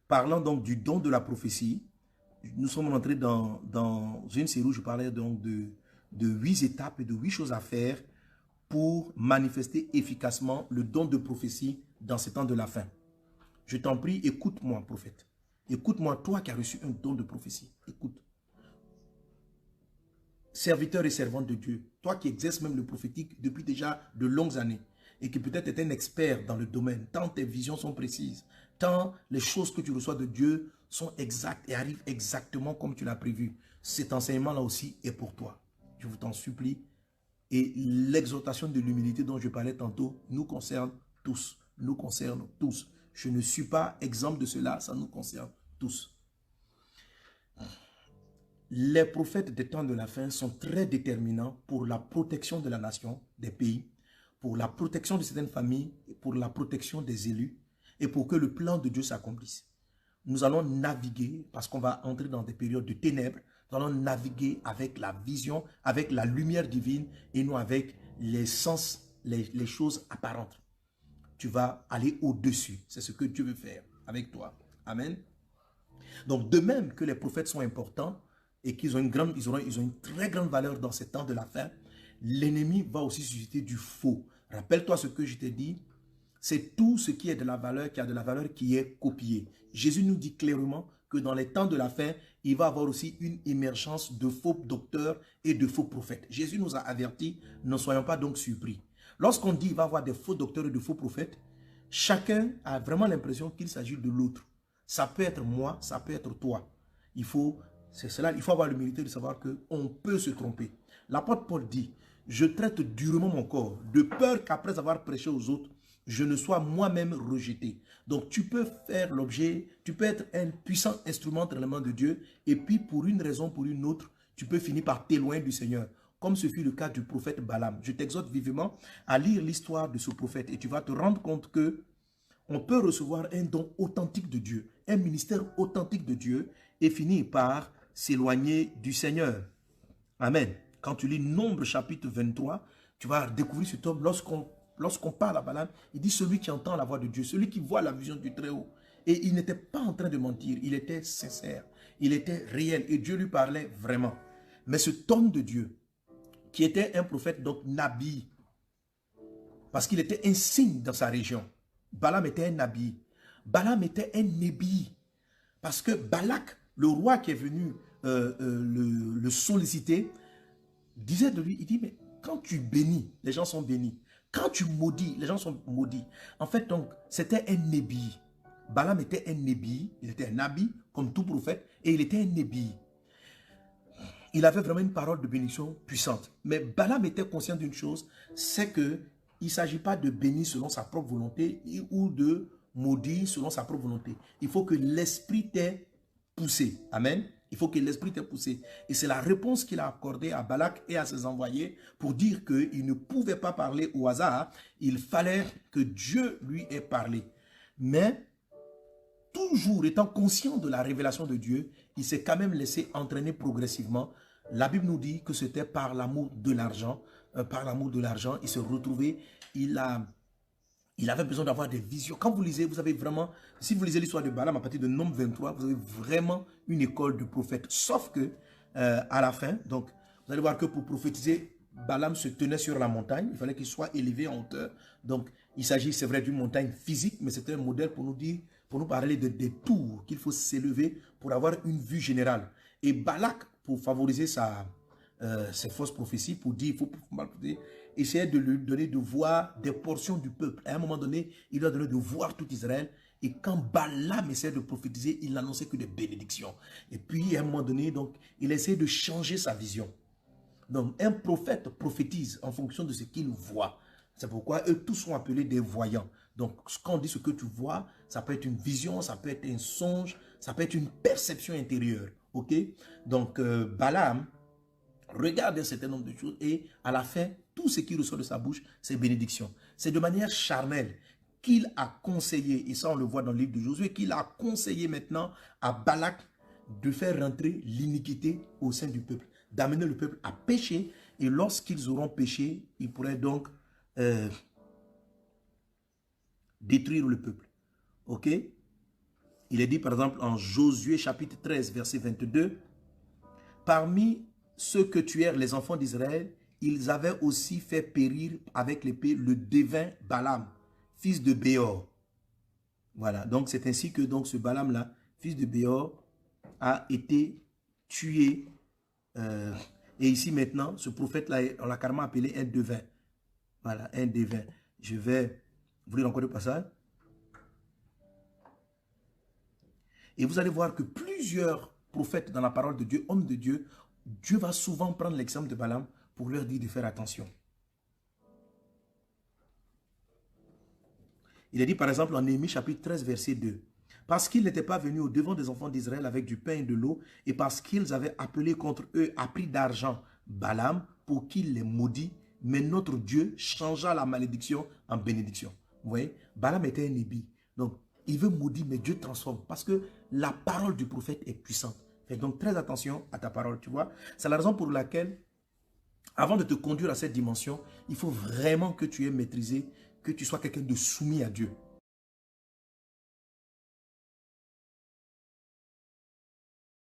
parlant donc du don de la prophétie, nous sommes rentrés dans une série où je parlais donc de 8 étapes et de 8 choses à faire pour manifester efficacement le don de prophétie dans ces temps de la fin. Je t'en prie, écoute-moi, prophète. Écoute-moi, toi qui as reçu un don de prophétie. Écoute. Serviteur et servante de Dieu, toi qui exerces même le prophétique depuis déjà de longues années et qui peut-être est un expert dans le domaine, tant tes visions sont précises, tant les choses que tu reçois de Dieu sont exactes et arrivent exactement comme tu l'as prévu. Cet enseignement-là aussi est pour toi. Je vous t'en supplie. Et l'exhortation de l'humilité dont je parlais tantôt nous concerne tous. Nous concerne tous. Je ne suis pas exempt de cela, ça nous concerne tous. Les prophètes des temps de la fin sont très déterminants pour la protection de la nation, des pays, pour la protection de certaines familles, pour la protection des élus et pour que le plan de Dieu s'accomplisse. Nous allons naviguer, parce qu'on va entrer dans des périodes de ténèbres, nous allons naviguer avec la vision, avec la lumière divine et non avec les sens, les choses apparentes. Tu vas aller au-dessus. C'est ce que Dieu veut faire avec toi. Amen. Donc, de même que les prophètes sont importants, et qu'ils ont une très grande valeur dans ces temps de la fin, l'ennemi va aussi susciter du faux. Rappelle-toi ce que je t'ai dit, c'est tout ce qui est de la valeur, qui a de la valeur, qui est copié. Jésus nous dit clairement que dans les temps de la fin, il va y avoir aussi une émergence de faux docteurs et de faux prophètes. Jésus nous a avertis, ne soyons pas donc surpris. Lorsqu'on dit qu'il va y avoir des faux docteurs et de faux prophètes, chacun a vraiment l'impression qu'il s'agit de l'autre. Ça peut être moi, ça peut être toi. C'est cela, il faut avoir l'humilité de savoir qu'on peut se tromper. L'apôtre Paul dit, je traite durement mon corps, de peur qu'après avoir prêché aux autres, je ne sois moi-même rejeté. Donc tu peux faire l'objet, tu peux être un puissant instrument entre les mains de Dieu, et puis pour une raison, pour une autre, tu peux finir par t'éloigner du Seigneur. Comme ce fut le cas du prophète Balaam. Je t'exhorte vivement à lire l'histoire de ce prophète, et tu vas te rendre compte que on peut recevoir un don authentique de Dieu, un ministère authentique de Dieu, et finir par s'éloigner du Seigneur. Amen. Quand tu lis Nombre chapitre 23, tu vas découvrir cet homme, lorsqu'on parle à Balaam, il dit celui qui entend la voix de Dieu, celui qui voit la vision du Très-Haut. Et il n'était pas en train de mentir, il était sincère, il était réel et Dieu lui parlait vraiment. Mais cet homme de Dieu, qui était un prophète, donc Nabi, parce qu'il était un signe dans sa région. Balaam était un Nabi. Balaam était un Nébi. Parce que Balak, le roi qui est venu le solliciter, disait de lui, il dit, mais quand tu bénis, les gens sont bénis. Quand tu maudis, les gens sont maudits. En fait, donc, c'était un Nébi. Balaam était un Nébi, il était un Nabi, comme tout prophète, et il était un Nébi. Il avait vraiment une parole de bénédiction puissante. Mais Balaam était conscient d'une chose, c'est que il ne s'agit pas de bénir selon sa propre volonté ou de maudire selon sa propre volonté. Il faut que l'esprit t'ait poussé. Amen. Il faut que l'esprit t'ait poussé. Et c'est la réponse qu'il a accordée à Balak et à ses envoyés pour dire qu'il ne pouvait pas parler au hasard. Il fallait que Dieu lui ait parlé. Mais toujours étant conscient de la révélation de Dieu, il s'est quand même laissé entraîner progressivement. La Bible nous dit que c'était par l'amour de l'argent. Par l'amour de l'argent, il se retrouvait, il avait besoin d'avoir des visions. Quand vous lisez, vous avez vraiment, si vous lisez l'histoire de Balaam à partir de Nombre 23, vous avez vraiment une école de prophètes. Sauf que, à la fin, donc, vous allez voir que pour prophétiser, Balaam se tenait sur la montagne. Il fallait qu'il soit élevé en hauteur. Donc, il s'agit, c'est vrai, d'une montagne physique, mais c'était un modèle pour nous dire, pour nous parler des tours, qu'il faut s'élever pour avoir une vue générale. Et Balak, pour favoriser ses fausses prophéties, pour dire, il faut essayer de lui donner de voir des portions du peuple. À un moment donné, il lui a donné de voir tout Israël. Et quand Balaam essayait de prophétiser, il n'annonçait que des bénédictions. Et puis, à un moment donné, donc, il essayait de changer sa vision. Donc, un prophète prophétise en fonction de ce qu'il voit. C'est pourquoi eux tous sont appelés des voyants. Donc, quand on dit ce que tu vois, ça peut être une vision, ça peut être un songe, ça peut être une perception intérieure. Ok? Donc, Balaam regarde un certain nombre de choses et à la fin, tout ce qui ressort de sa bouche, c'est bénédiction. C'est de manière charnelle qu'il a conseillé, et ça on le voit dans le livre de Josué, qu'il a conseillé maintenant à Balak de faire rentrer l'iniquité au sein du peuple, d'amener le peuple à pécher, et lorsqu'ils auront péché, ils pourraient donc détruire le peuple. Ok? Il est dit par exemple en Josué chapitre 13, verset 22, « Parmi ceux que tuèrent les enfants d'Israël, ils avaient aussi fait périr avec l'épée le devin Balaam, fils de Béor. » Voilà, donc c'est ainsi que donc, ce Balaam-là, fils de Béor, a été tué. Et ici maintenant, ce prophète-là, on l'a carrément appelé un devin. Voilà, un devin. Je vais vous lire encore le passage. Et vous allez voir que plusieurs prophètes dans la parole de Dieu, hommes de Dieu, Dieu va souvent prendre l'exemple de Balaam pour leur dire de faire attention. Il est dit par exemple en Néhémie chapitre 13 verset 2. Parce qu'ils n'étaient pas venus au devant des enfants d'Israël avec du pain et de l'eau, et parce qu'ils avaient appelé contre eux à prix d'argent Balaam pour qu'il les maudit, mais notre Dieu changea la malédiction en bénédiction. Vous voyez, Balaam était un ébis. Donc, il veut maudire, mais Dieu transforme. Parce que la parole du prophète est puissante. Fais donc très attention à ta parole, tu vois. C'est la raison pour laquelle, avant de te conduire à cette dimension, il faut vraiment que tu aies maîtrisé, que tu sois quelqu'un de soumis à Dieu.